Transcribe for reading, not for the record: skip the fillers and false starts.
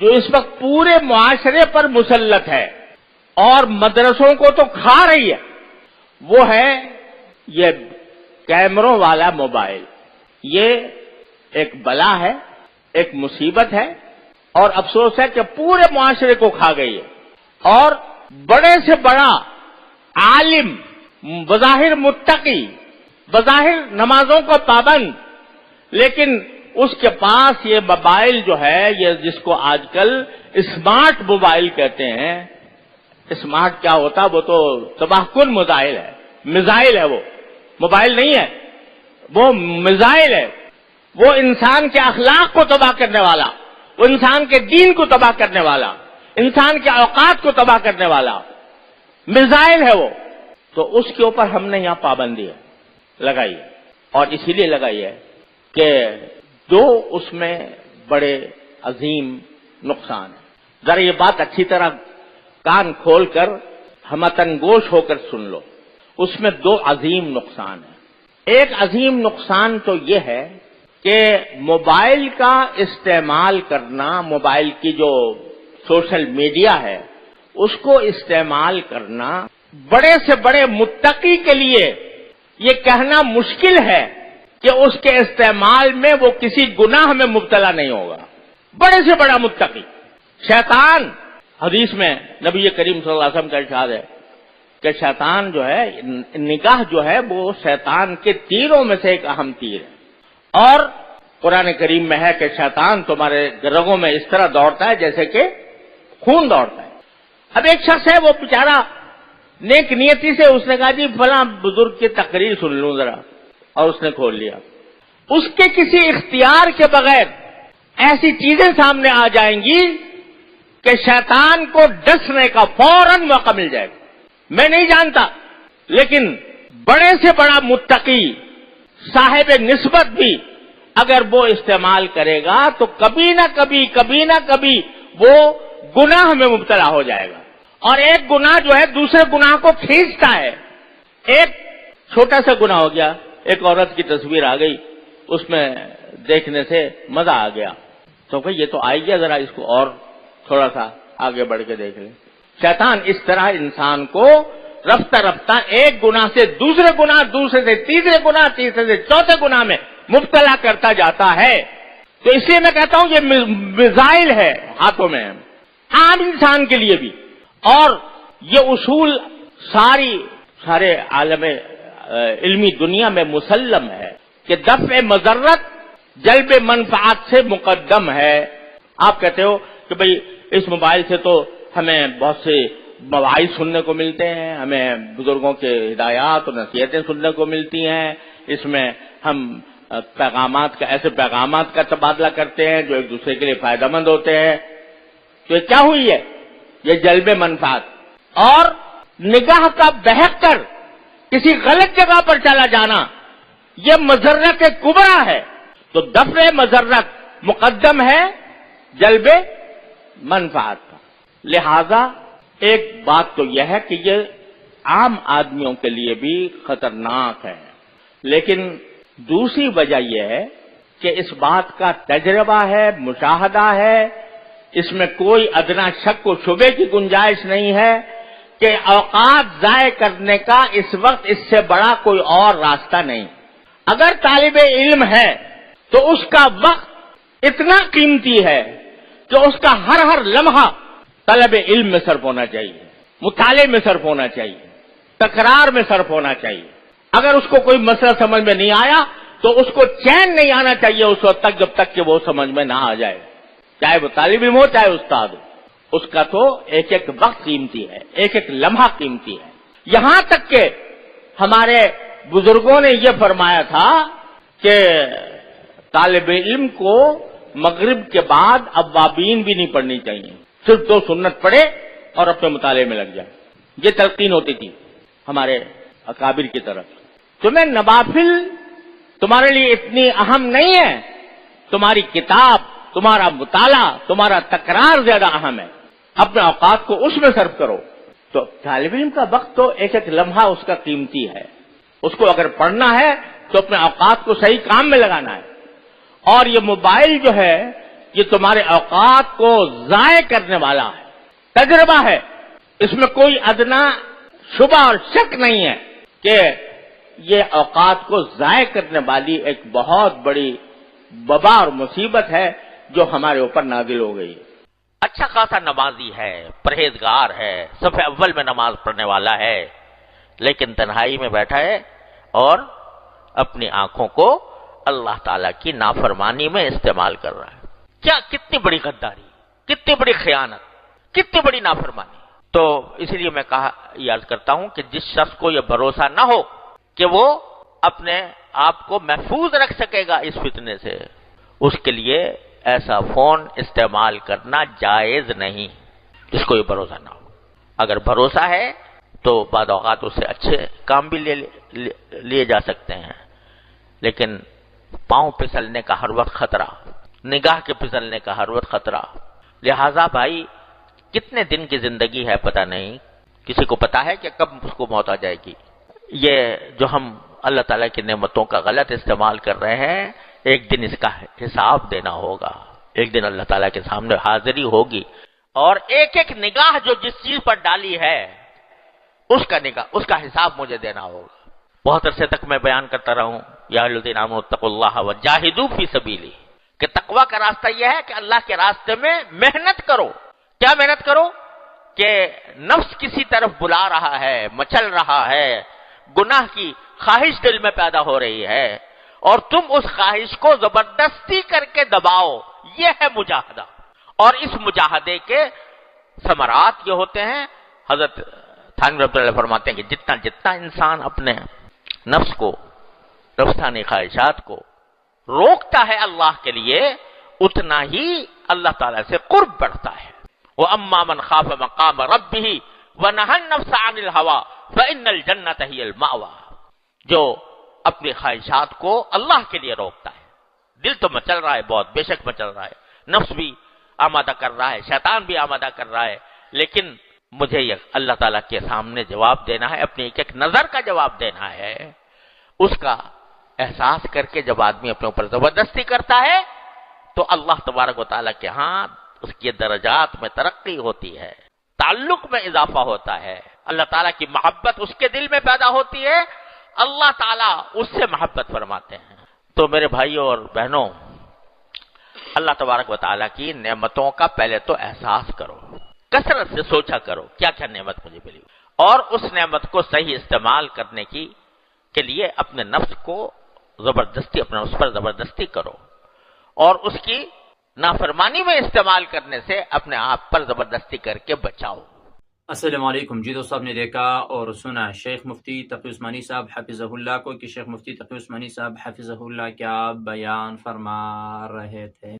جو اس وقت پورے معاشرے پر مسلط ہے اور مدرسوں کو تو کھا رہی ہے، وہ ہے یہ کیمروں والا موبائل۔ یہ ایک بلا ہے، ایک مصیبت ہے، اور افسوس ہے کہ پورے معاشرے کو کھا گئی ہے۔ اور بڑے سے بڑا عالم، بظاہر متقی، بظاہر نمازوں کو پابند، لیکن اس کے پاس یہ موبائل جو ہے، یہ جس کو آج کل اسمارٹ موبائل کہتے ہیں۔ اسمارٹ کیا ہوتا؟ وہ تو تباہ کن میزائل ہے، وہ موبائل نہیں ہے، وہ میزائل ہے۔ وہ انسان کے اخلاق کو تباہ کرنے والا، وہ انسان کے دین کو تباہ کرنے والا، انسان کے اوقات کو تباہ کرنے والا میزائل ہے وہ۔ تو اس کے اوپر ہم نے یہاں پابندی لگائی ہے، اور اسی لیے لگائی ہے کہ جو اس میں بڑے عظیم نقصان ہیں۔ ذرا یہ بات اچھی طرح کان کھول کر ہمتن گوش ہو کر سن لو، اس میں دو عظیم نقصان ہیں۔ ایک عظیم نقصان تو یہ ہے کہ موبائل کا استعمال کرنا، موبائل کی جو سوشل میڈیا ہے اس کو استعمال کرنا بڑے سے بڑے متقی کے لیے یہ کہنا مشکل ہے کہ اس کے استعمال میں وہ کسی گناہ میں مبتلا نہیں ہوگا۔ بڑے سے بڑا متقی شیطان، حدیث میں نبی کریم صلی اللہ علیہ وسلم کا ارشاد ہے کہ شیطان جو ہے، نگاہ جو ہے وہ شیطان کے تیروں میں سے ایک اہم تیر ہے، اور قرآن کریم میں ہے کہ شیطان تمہارے رگوں میں اس طرح دوڑتا ہے جیسے کہ خون دوڑتا ہے۔ اب ایک شخص ہے، وہ بیچارہ نیک نیتی سے اس نے کہا جی فلاں بزرگ کی تقریر سن لوں ذرا، اور اس نے کھول لیا۔ اس کے کسی اختیار کے بغیر ایسی چیزیں سامنے آ جائیں گی کہ شیطان کو ڈسنے کا فوراً موقع مل جائے گا۔ میں نہیں جانتا، لیکن بڑے سے بڑا متقی، صاحب نسبت بھی اگر وہ استعمال کرے گا تو کبھی نہ کبھی وہ گناہ میں مبتلا ہو جائے گا، اور ایک گناہ جو ہے دوسرے گناہ کو کھینچتا ہے۔ ایک چھوٹا سا گناہ ہو گیا، ایک عورت کی تصویر آ گئی، اس میں دیکھنے سے مزہ آ گیا، تو کہ یہ تو آئی گیا، ذرا اس کو اور تھوڑا سا آگے بڑھ کے دیکھ لیں۔ شیطان اس طرح انسان کو رفتہ رفتہ ایک گناہ سے دوسرے گناہ، دوسرے سے تیسرے گناہ، تیسرے سے چوتھے گناہ میں مبتلا کرتا جاتا ہے۔ تو اس لیے میں کہتا ہوں یہ میزائل ہے ہاتھوں میں، عام انسان کے لیے بھی، اور یہ اصول سارے عالم علمی دنیا میں مسلم ہے کہ دفع مضرت جلب منفعت سے مقدم ہے۔ آپ کہتے ہو کہ بھئی اس موبائل سے تو ہمیں بہت سے مواعظ سننے کو ملتے ہیں، ہمیں بزرگوں کے ہدایات اور نصیحتیں سننے کو ملتی ہیں، اس میں ہم ایسے پیغامات کا تبادلہ کرتے ہیں جو ایک دوسرے کے لیے فائدہ مند ہوتے ہیں۔ تو یہ کیا ہوئی ہے؟ یہ جلب منفعت اور نگاہ کا بہک کر کسی غلط جگہ پر چلا جانا، یہ مضرت کبریٰ ہے۔ تو دفع مضرت مقدم ہے جلب منفعت کا۔ لہذا ایک بات تو یہ ہے کہ یہ عام آدمیوں کے لیے بھی خطرناک ہے، لیکن دوسری وجہ یہ ہے کہ اس بات کا تجربہ ہے، مشاہدہ ہے، اس میں کوئی ادنا شک و شبے کی گنجائش نہیں ہے کہ اوقات ضائع کرنے کا اس وقت اس سے بڑا کوئی اور راستہ نہیں۔ اگر طالب علم ہے تو اس کا وقت اتنا قیمتی ہے کہ اس کا ہر لمحہ طلب علم میں صرف ہونا چاہیے، مطالعے میں صرف ہونا چاہیے، تکرار میں صرف ہونا چاہیے۔ اگر اس کو کوئی مسئلہ سمجھ میں نہیں آیا تو اس کو چین نہیں آنا چاہیے اس وقت تک جب تک کہ وہ سمجھ میں نہ آ جائے، چاہے وہ طالب علم ہو چاہے استاد ہو۔ اس کا تو ایک وقت قیمتی ہے، ایک لمحہ قیمتی ہے۔ یہاں تک کہ ہمارے بزرگوں نے یہ فرمایا تھا کہ طالب علم کو مغرب کے بعد اوابین بھی نہیں پڑھنی چاہیے، صرف 2 سنت پڑھے اور اپنے مطالعے میں لگ جائے۔ یہ تلقین ہوتی تھی ہمارے اکابر کی طرف۔ تمہیں نوافل تمہارے لیے اتنی اہم نہیں ہے، تمہاری کتاب، تمہارا مطالعہ، تمہارا تکرار زیادہ اہم ہے، اپنے اوقات کو اس میں صرف کرو۔ تو طالب علم کا وقت تو ایک لمحہ اس کا قیمتی ہے، اس کو اگر پڑھنا ہے تو اپنے اوقات کو صحیح کام میں لگانا ہے۔ اور یہ موبائل جو ہے یہ تمہارے اوقات کو ضائع کرنے والا ہے، تجربہ ہے، اس میں کوئی ادنا شبہ اور شک نہیں ہے کہ یہ اوقات کو ضائع کرنے والی ایک بہت بڑی وبا اور مصیبت ہے جو ہمارے اوپر نازل ہو گئی ہے۔ اچھا خاصا نمازی ہے، پرہیزگار ہے، صف اول میں نماز پڑھنے والا ہے، لیکن تنہائی میں بیٹھا ہے اور اپنی آنکھوں کو اللہ تعالیٰ کی نافرمانی میں استعمال کر رہا ہے۔ کیا کتنی بڑی غداری، کتنی بڑی خیانت، کتنی بڑی نافرمانی۔ تو اسی لیے میں یاد کرتا ہوں کہ جس شخص کو یہ بھروسہ نہ ہو کہ وہ اپنے آپ کو محفوظ رکھ سکے گا اس فتنے سے، اس کے لیے ایسا فون استعمال کرنا جائز نہیں، جس کو یہ بھروسہ نہ ہو۔ اگر بھروسہ ہے تو بعض اوقات اس سے اچھے کام بھی لیے جا سکتے ہیں، لیکن پاؤں پھسلنے کا ہر وقت خطرہ، نگاہ کے پھسلنے کا ہر وقت خطرہ۔ لہذا بھائی کتنے دن کی زندگی ہے پتہ نہیں، کسی کو پتا ہے کہ کب اس کو موت آ جائے گی۔ یہ جو ہم اللہ تعالیٰ کی نعمتوں کا غلط استعمال کر رہے ہیں، ایک دن اس کا حساب دینا ہوگا، ایک دن اللہ تعالیٰ کے سامنے حاضری ہوگی، اور ایک ایک نگاہ جو جس چیز پر ڈالی ہے اس کا حساب مجھے دینا ہوگا۔ بہت عرصے تک میں بیان کرتا رہا ہوں، یا ایھا الذین آمنوا اتقوا اللہ وجاہدوا فی سبیلہ، کہ تقوی کا راستہ یہ ہے کہ اللہ کے راستے میں محنت کرو۔ کیا محنت کرو؟ کہ نفس کسی طرف بلا رہا ہے، مچل رہا ہے، گناہ کی خواہش دل میں پیدا ہو رہی ہے، اور تم اس خواہش کو زبردستی کر کے دباؤ، یہ ہے مجاہدہ۔ اور اس مجاہدے کے ثمرات یہ ہوتے ہیں، حضرت تھانوی رحمۃ اللہ فرماتے ہیں کہ جتنا انسان اپنے نفس کو، نفسانی خواہشات کو روکتا ہے اللہ کے لیے، اتنا ہی اللہ تعالیٰ سے قرب بڑھتا ہے۔ وَأَمَّا مَنْ خَافَ مَقَامَ رَبِّهِ وَنَهَى النَّفْسَ عَنِ الْهَوَىٰ فَإِنَّ الْجَنَّةَ هِيَ الْمَأْوَىٰ، جو اپنی خواہشات کو اللہ کے لیے روکتا ہے۔ دل تو مچل رہا ہے، بہت بے شک مچل رہا ہے، نفس بھی آمادہ کر رہا ہے، شیطان بھی آمادہ کر رہا ہے، لیکن مجھے یہ اللہ تعالیٰ کے سامنے جواب دینا ہے، اپنی ایک ایک نظر کا جواب دینا ہے۔ اس کا احساس کر کے جب آدمی اپنے اوپر زبردستی کرتا ہے تو اللہ تبارک و تعالیٰ کے ہاں اس کے درجات میں ترقی ہوتی ہے، تعلق میں اضافہ ہوتا ہے، اللہ تعالیٰ کی محبت اس کے دل میں پیدا ہوتی ہے، اللہ تعالیٰ اس سے محبت فرماتے ہیں۔ تو میرے بھائیوں اور بہنوں، اللہ تبارک و تعالیٰ کی نعمتوں کا پہلے تو احساس کرو، کثرت سے سوچا کرو کیا کیا نعمت مجھے ملی، اور اس نعمت کو صحیح استعمال کرنے کے لیے اپنے نفس کو زبردستی، اپنے اس پر زبردستی کرو، اور اس کی نافرمانی میں استعمال کرنے سے اپنے آپ پر زبردستی کر کے بچاؤ۔ السلام علیکم جی دوستو، آپ نے دیکھا اور سنا شیخ مفتی تقی عثمانی صاحب حفظہ اللہ کو کہ شیخ مفتی تقی عثمانی صاحب حفظہ اللہ کیا بیان فرما رہے تھے۔